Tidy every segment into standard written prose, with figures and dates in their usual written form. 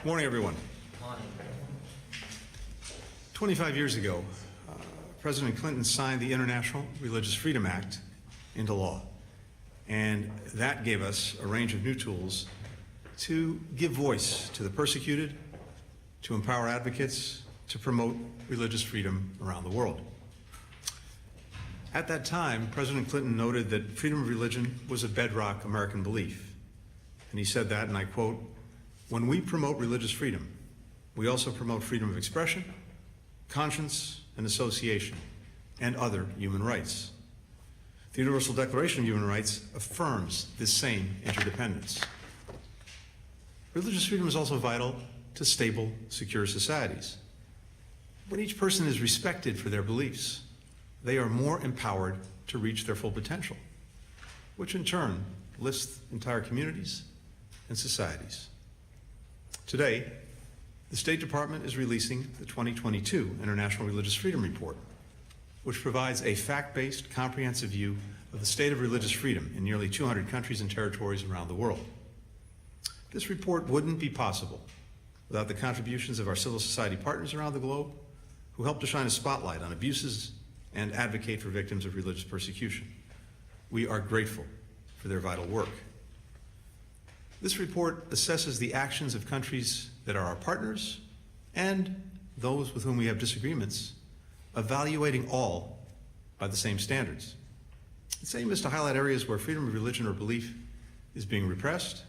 Morning, everyone. Morning. 25 years ago, President Clinton signed the International Religious Freedom Act into law. And that gave us a range of new tools to give voice to the persecuted, to empower advocates, to promote religious freedom around the world. At that time, President Clinton noted that freedom of religion was a bedrock American belief. And he said that, and I quote, "When we promote religious freedom, we also promote freedom of expression, conscience, and association, and other human rights." The Universal Declaration of Human Rights affirms this same interdependence. Religious freedom is also vital to stable, secure societies. When each person is respected for their beliefs, they are more empowered to reach their full potential, which in turn lifts entire communities and societies. Today, the State Department is releasing the 2022 International Religious Freedom Report, which provides a fact-based, comprehensive view of the state of religious freedom in nearly 200 countries and territories around the world. This report wouldn't be possible without the contributions of our civil society partners around the globe who help to shine a spotlight on abuses and advocate for victims of religious persecution. We are grateful for their vital work. This report assesses the actions of countries that are our partners and those with whom we have disagreements, evaluating all by the same standards. Its aim is to highlight areas where freedom of religion or belief is being repressed,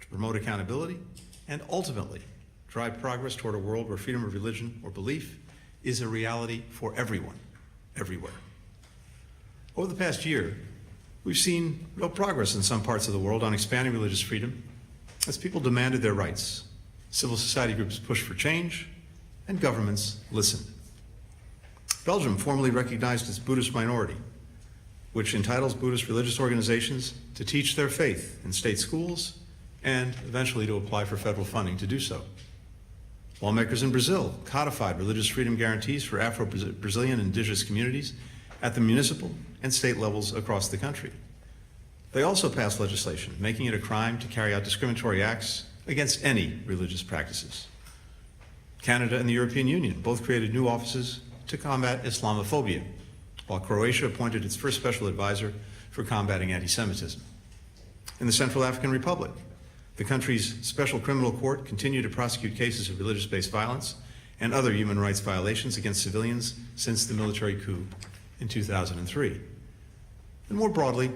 to promote accountability, and ultimately drive progress toward a world where freedom of religion or belief is a reality for everyone, everywhere. Over the past year, we've seen real progress in some parts of the world on expanding religious freedom as people demanded their rights, civil society groups pushed for change, and governments listened. Belgium formally recognized its Buddhist minority, which entitles Buddhist religious organizations to teach their faith in state schools and eventually to apply for federal funding to do so. Lawmakers in Brazil codified religious freedom guarantees for Afro-Brazilian indigenous communities at the municipal and state levels across the country. They also passed legislation making it a crime to carry out discriminatory acts against any religious practices. Canada and the European Union both created new offices to combat Islamophobia, while Croatia appointed its first special advisor for combating anti-Semitism. In the Central African Republic, the country's special criminal court continued to prosecute cases of religious-based violence and other human rights violations against civilians since the military coup in 2003. And more broadly,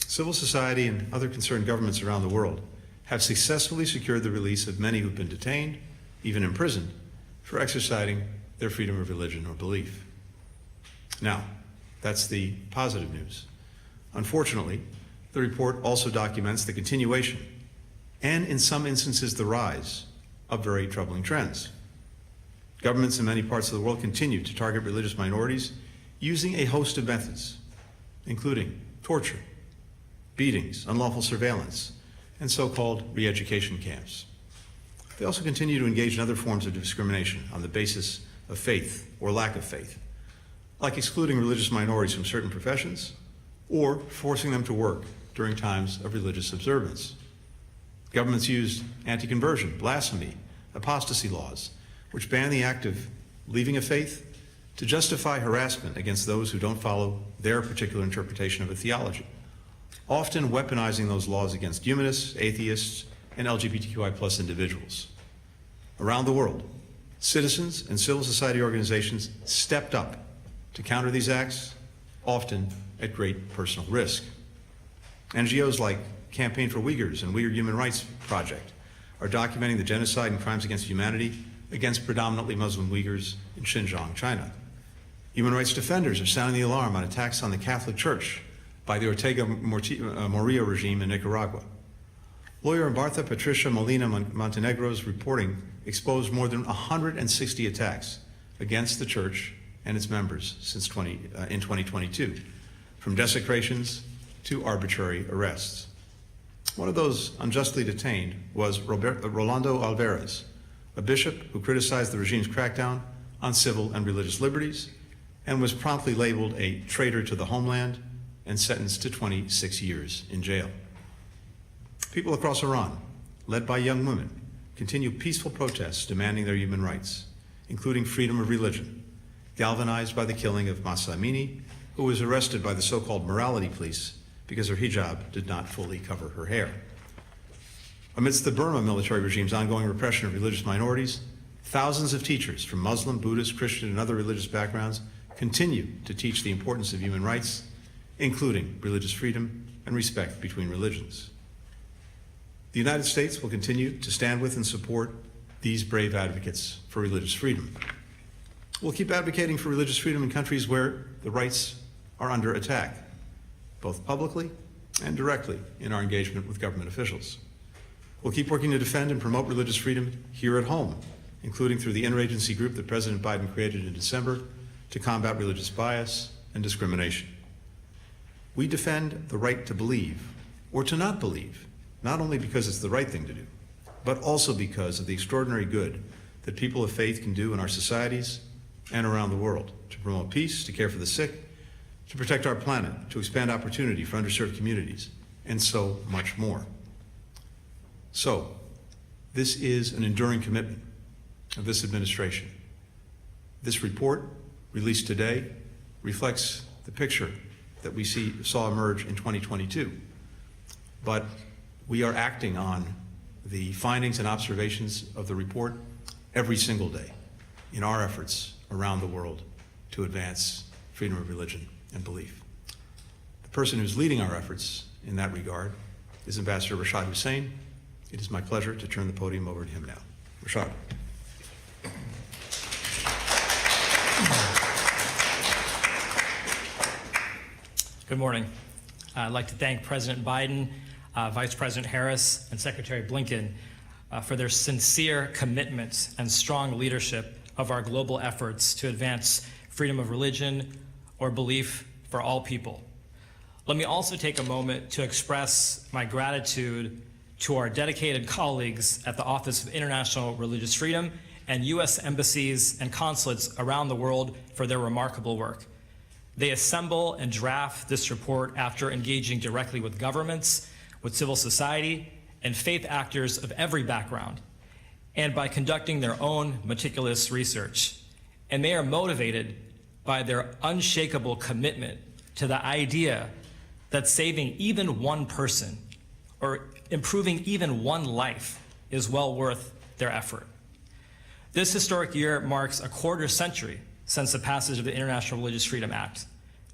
civil society and other concerned governments around the world have successfully secured the release of many who've been detained, even imprisoned, for exercising their freedom of religion or belief. Now, that's the positive news. Unfortunately, the report also documents the continuation and, in some instances, the rise of very troubling trends. Governments in many parts of the world continue to target religious minorities using a host of methods, including torture, beatings, unlawful surveillance, and so-called re-education camps. They also continue to engage in other forms of discrimination on the basis of faith or lack of faith, like excluding religious minorities from certain professions or forcing them to work during times of religious observance. Governments use anti-conversion, blasphemy, apostasy laws, which ban the act of leaving a faith, to justify harassment against those who don't follow their particular interpretation of a theology, often weaponizing those laws against humanists, atheists, and LGBTQI+ individuals. Around the world, citizens and civil society organizations stepped up to counter these acts, often at great personal risk. NGOs like Campaign for Uyghurs and Uyghur Human Rights Project are documenting the genocide and crimes against humanity against predominantly Muslim Uyghurs in Xinjiang, China. Human rights defenders are sounding the alarm on attacks on the Catholic Church by the Ortega Murillo regime in Nicaragua. Lawyer Martha Patricia Molina Montenegro's reporting exposed more than 160 attacks against the church and its members since in 2022, from desecrations to arbitrary arrests. One of those unjustly detained was Rolando Alvarez, a bishop who criticized the regime's crackdown on civil and religious liberties and was promptly labeled a traitor to the homeland and sentenced to 26 years in jail. People across Iran, led by young women, continue peaceful protests demanding their human rights, including freedom of religion, galvanized by the killing of Mahsa Amini, who was arrested by the so-called morality police because her hijab did not fully cover her hair. Amidst the Burma military regime's ongoing repression of religious minorities, thousands of teachers from Muslim, Buddhist, Christian, and other religious backgrounds continue to teach the importance of human rights, including religious freedom and respect between religions. The United States will continue to stand with and support these brave advocates for religious freedom. We'll keep advocating for religious freedom in countries where the rights are under attack, both publicly and directly in our engagement with government officials. We'll keep working to defend and promote religious freedom here at home, including through the interagency group that President Biden created in December to combat religious bias and discrimination. We defend the right to believe or to not believe, not only because it's the right thing to do, but also because of the extraordinary good that people of faith can do in our societies and around the world to promote peace, to care for the sick, to protect our planet, to expand opportunity for underserved communities, and so much more. So, this is an enduring commitment of this administration. This report, released today, reflects the picture that we saw emerge in 2022. But we are acting on the findings and observations of the report every single day in our efforts around the world to advance freedom of religion and belief. The person who's leading our efforts in that regard is Ambassador Rashad Hussein. It is my pleasure to turn the podium over to him now. Rashad. Good morning. I'd like to thank President Biden, Vice President Harris, and Secretary Blinken for their sincere commitment and strong leadership of our global efforts to advance freedom of religion or belief for all people. Let me also take a moment to express my gratitude to our dedicated colleagues at the Office of International Religious Freedom and U.S. embassies and consulates around the world for their remarkable work. They assemble and draft this report after engaging directly with governments, with civil society, and faith actors of every background, and by conducting their own meticulous research. And they are motivated by their unshakable commitment to the idea that saving even one person or improving even one life is well worth their effort. This historic year marks a quarter century since the passage of the International Religious Freedom Act.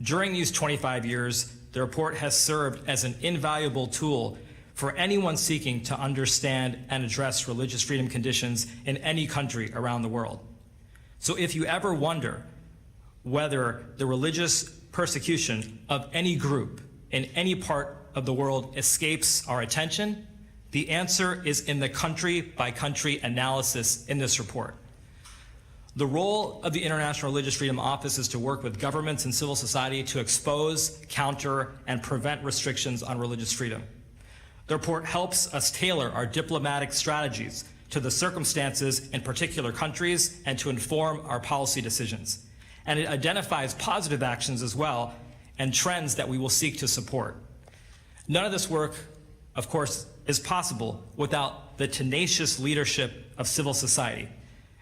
During these 25 years, the report has served as an invaluable tool for anyone seeking to understand and address religious freedom conditions in any country around the world. So if you ever wonder whether the religious persecution of any group in any part of the world escapes our attention, the answer is in the country-by-country analysis in this report. The role of the International Religious Freedom Office is to work with governments and civil society to expose, counter, and prevent restrictions on religious freedom. The report helps us tailor our diplomatic strategies to the circumstances in particular countries and to inform our policy decisions. And it identifies positive actions as well and trends that we will seek to support. None of this work, of course, is possible without the tenacious leadership of civil society,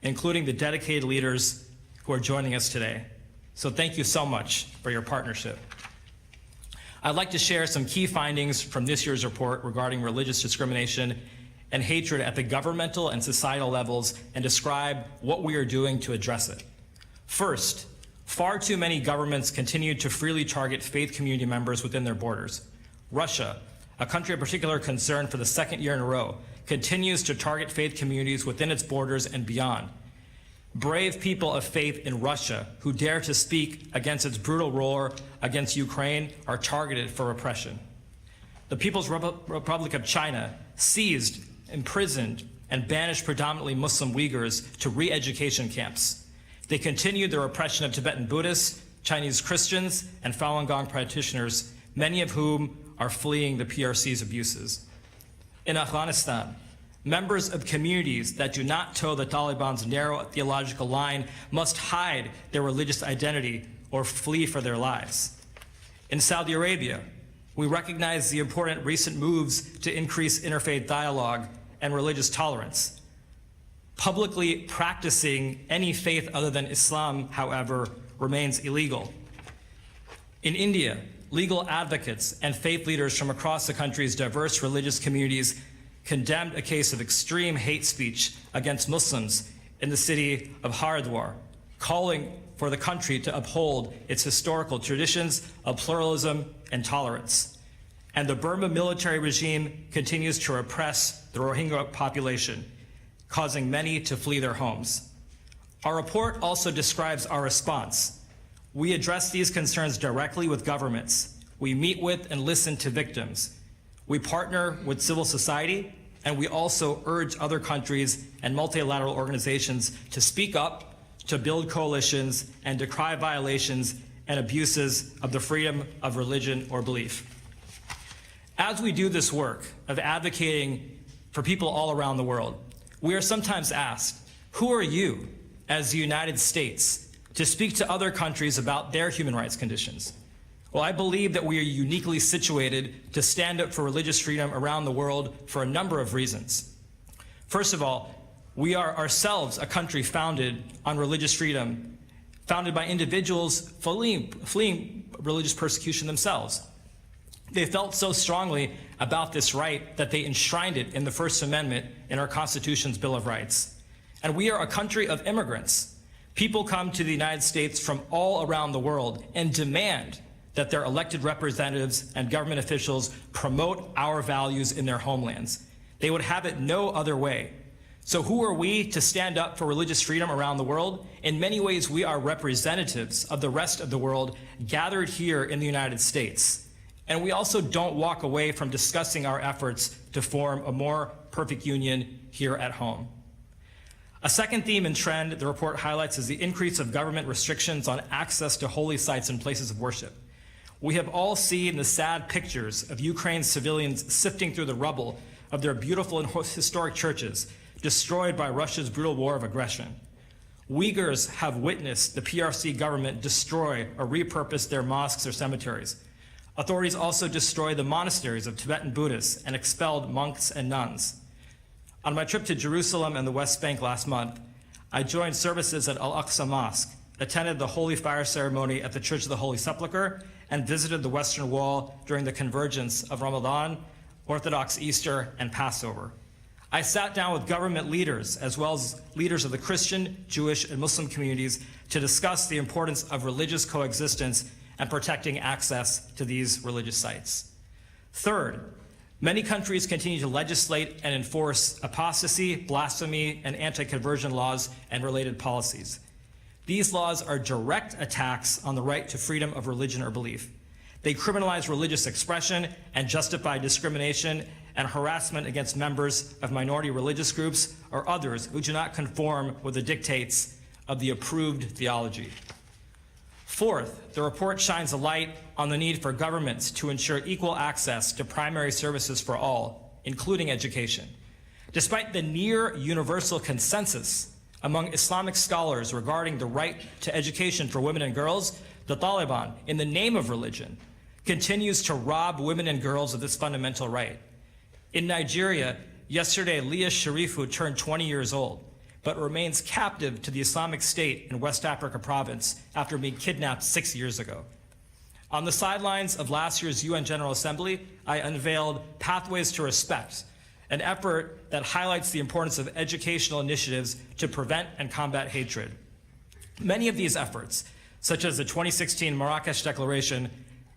including the dedicated leaders who are joining us today. So thank you so much for your partnership. I'd like to share some key findings from this year's report regarding religious discrimination and hatred at the governmental and societal levels and describe what we are doing to address it. First, far too many governments continue to freely target faith community members within their borders. Russia, a country of particular concern for the second year in a row, continues to target faith communities within its borders and beyond. Brave people of faith in Russia who dare to speak against its brutal war against Ukraine are targeted for repression. The People's Republic of China seized, imprisoned, and banished predominantly Muslim Uyghurs to re-education camps. They continued the repression of Tibetan Buddhists, Chinese Christians, and Falun Gong practitioners, many of whom are fleeing the PRC's abuses. In Afghanistan, members of communities that do not toe the Taliban's narrow theological line must hide their religious identity or flee for their lives. In Saudi Arabia, we recognize the important recent moves to increase interfaith dialogue and religious tolerance. Publicly practicing any faith other than Islam, however, remains illegal. In India, legal advocates and faith leaders from across the country's diverse religious communities condemned a case of extreme hate speech against Muslims in the city of Haridwar, calling for the country to uphold its historical traditions of pluralism and tolerance. And the Burma military regime continues to repress the Rohingya population, causing many to flee their homes. Our report also describes our response. We address these concerns directly with governments. We meet with and listen to victims. We partner with civil society, and we also urge other countries and multilateral organizations to speak up, to build coalitions, and decry violations and abuses of the freedom of religion or belief. As we do this work of advocating for people all around the world, we are sometimes asked, who are you as the United States to speak to other countries about their human rights conditions? Well, I believe that we are uniquely situated to stand up for religious freedom around the world for a number of reasons. First of all, we are ourselves a country founded on religious freedom, founded by individuals fleeing religious persecution themselves. They felt so strongly about this right that they enshrined it in the First Amendment in our Constitution's Bill of Rights. And we are a country of immigrants. People come to the United States from all around the world and demand that their elected representatives and government officials promote our values in their homelands. They would have it no other way. So who are we to stand up for religious freedom around the world? In many ways, we are representatives of the rest of the world gathered here in the United States. And we also don't walk away from discussing our efforts to form a more perfect union here at home. A second theme and trend the report highlights is the increase of government restrictions on access to holy sites and places of worship. We have all seen the sad pictures of Ukraine's civilians sifting through the rubble of their beautiful and historic churches, destroyed by Russia's brutal war of aggression. Uyghurs have witnessed the PRC government destroy or repurpose their mosques or cemeteries. Authorities also destroyed the monasteries of Tibetan Buddhists and expelled monks and nuns. On my trip to Jerusalem and the West Bank last month, I joined services at Al-Aqsa Mosque, attended the Holy Fire ceremony at the Church of the Holy Sepulchre, and visited the Western Wall during the convergence of Ramadan, Orthodox Easter, and Passover. I sat down with government leaders as well as leaders of the Christian, Jewish, and Muslim communities to discuss the importance of religious coexistence and protecting access to these religious sites. Third, many countries continue to legislate and enforce apostasy, blasphemy, and anti-conversion laws and related policies. These laws are direct attacks on the right to freedom of religion or belief. They criminalize religious expression and justify discrimination and harassment against members of minority religious groups or others who do not conform with the dictates of the approved theology. Fourth, the report shines a light on the need for governments to ensure equal access to primary services for all, including education. Despite the near universal consensus among Islamic scholars regarding the right to education for women and girls, the Taliban, in the name of religion, continues to rob women and girls of this fundamental right. In Nigeria, yesterday, Leah Sharifu turned 20 years old, but remains captive to the Islamic State in West Africa province after being kidnapped 6 years ago. On the sidelines of last year's UN General Assembly, I unveiled Pathways to Respect, an effort that highlights the importance of educational initiatives to prevent and combat hatred. Many of these efforts, such as the 2016 Marrakesh Declaration,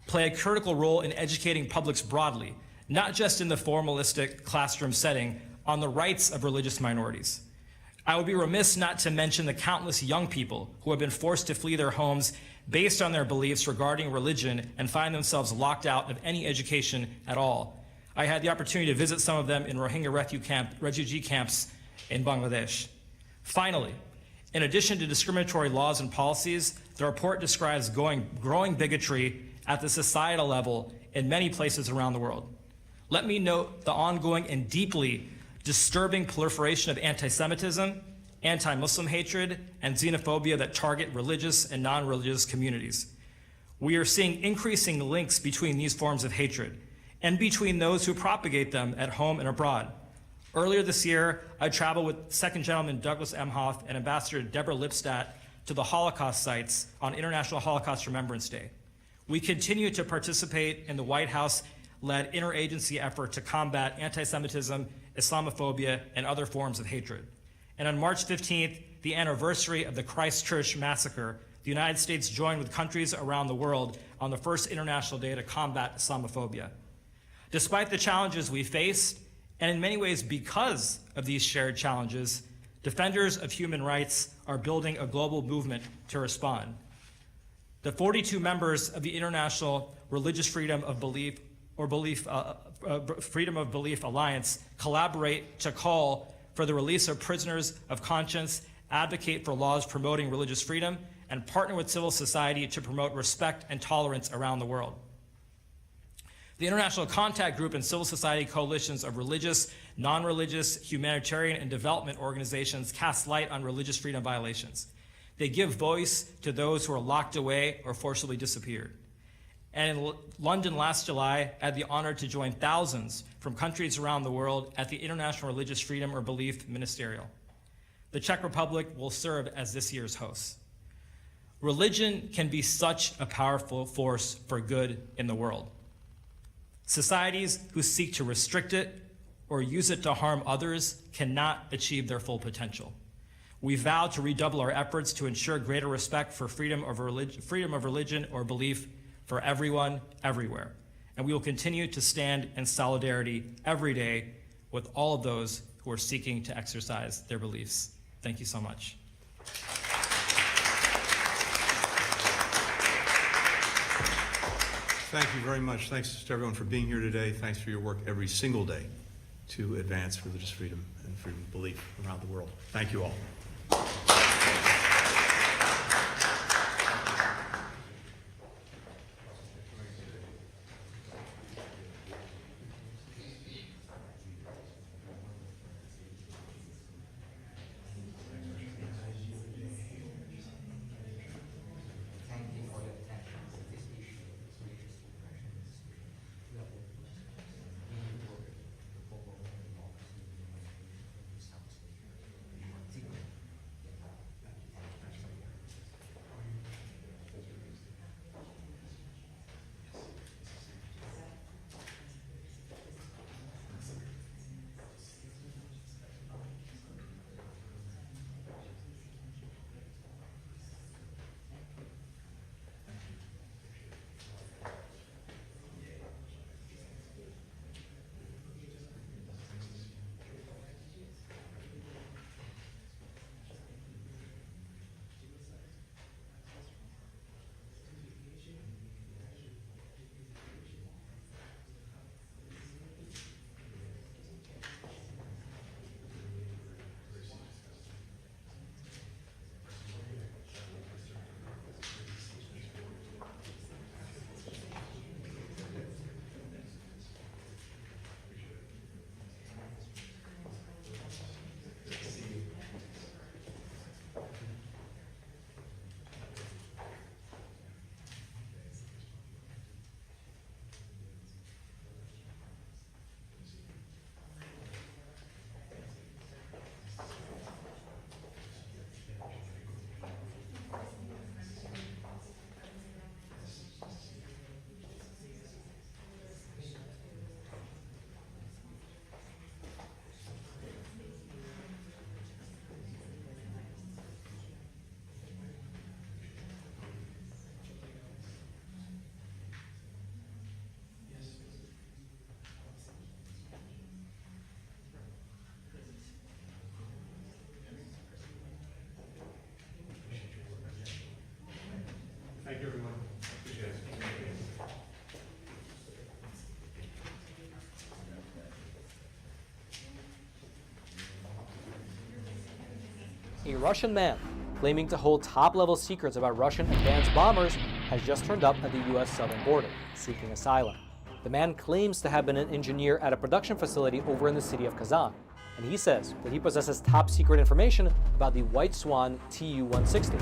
play a critical role in educating publics broadly, not just in the formalistic classroom setting, on the rights of religious minorities. I would be remiss not to mention the countless young people who have been forced to flee their homes based on their beliefs regarding religion and find themselves locked out of any education at all. I had the opportunity to visit some of them in Rohingya refugee camps in Bangladesh. Finally, in addition to discriminatory laws and policies, the report describes growing bigotry at the societal level in many places around the world. Let me note the ongoing and deeply disturbing proliferation of anti-Semitism, anti-Muslim hatred, and xenophobia that target religious and non-religious communities. We are seeing increasing links between these forms of hatred and between those who propagate them at home and abroad. Earlier this year, I traveled with Second Gentleman Douglas Emhoff and Ambassador Deborah Lipstadt to the Holocaust sites on International Holocaust Remembrance Day. We continue to participate in the White House-led interagency effort to combat anti-Semitism, Islamophobia, and other forms of hatred. And on March 15th, the anniversary of the Christchurch massacre, the United States joined with countries around the world on the first International Day to combat Islamophobia. Despite the challenges we faced, and in many ways because of these shared challenges, defenders of human rights are building a global movement to respond. The 42 members of the International Religious Freedom of Belief Freedom of Belief Alliance collaborate to call for the release of prisoners of conscience, advocate for laws promoting religious freedom, and partner with civil society to promote respect and tolerance around the world. The International Contact Group and civil society coalitions of religious, non-religious, humanitarian, and development organizations cast light on religious freedom violations. They give voice to those who are locked away or forcibly disappeared. And in London last July, I had the honor to join thousands from countries around the world at the International Religious Freedom or Belief Ministerial. The Czech Republic will serve as this year's host. Religion can be such a powerful force for good in the world. Societies who seek to restrict it or use it to harm others cannot achieve their full potential. We vow to redouble our efforts to ensure greater respect for freedom of religion or belief for everyone, everywhere. And we will continue to stand in solidarity every day with all of those who are seeking to exercise their beliefs. Thank you so much. Thank you very much. Thanks to everyone for being here today. Thanks for your work every single day to advance religious freedom and freedom of belief around the world. Thank you all. Thank you, everyone. Appreciate it. A Russian man claiming to hold top-level secrets about Russian advanced bombers has just turned up at the U.S. southern border, seeking asylum. The man claims to have been an engineer at a production facility over in the city of Kazan, and he says that he possesses top-secret information about the White Swan Tu-160,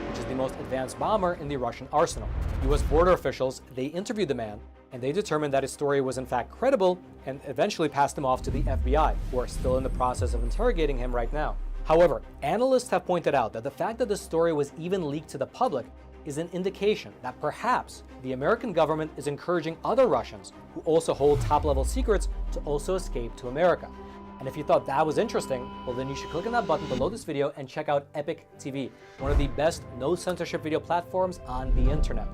which is the most advanced bomber in the Russian arsenal. U.S. border officials, they interviewed the man, and they determined that his story was in fact credible and eventually passed him off to the FBI, who are still in the process of interrogating him right now. However, analysts have pointed out that the fact that the story was even leaked to the public is an indication that perhaps the American government is encouraging other Russians who also hold top-level secrets to also escape to America. And if you thought that was interesting, well then you should click on that button below this video and check out Epoch TV, one of the best no-censorship video platforms on the internet.